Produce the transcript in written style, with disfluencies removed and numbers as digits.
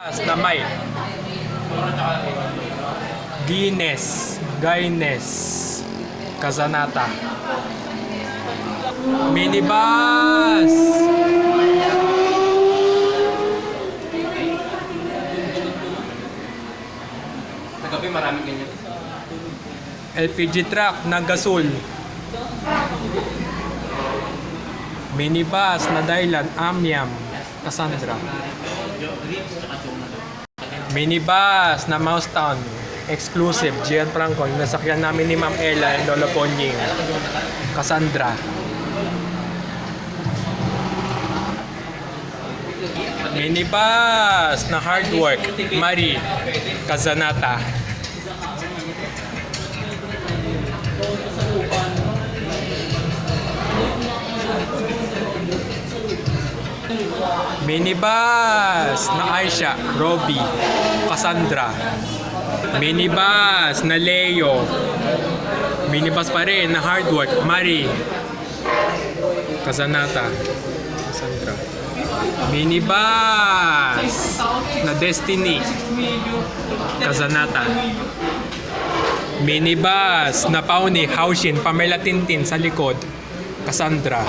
Na may Gaines, Kazanata. Minibus. Nagabi maraming ganyan. LPG truck na gasol. Minibus na Dailan, Amyam, Cassandra. Minibus na Mousetown, exclusive, Gian Franco, yung nasakyan namin ni Ma'am Ella and Lolo Ponying, Cassandra. Minibus na Hard Work, Marie, Kazanata. Minibus na Aisha, Robbie, Cassandra. Minibus na Leo. Minibus pa rin na Hard Work, Marie, Kazanata, Cassandra. Minibus na Destiny, Kazanata. Minibus na Pauni, Haushin, Pamela Tintin sa likod, Cassandra.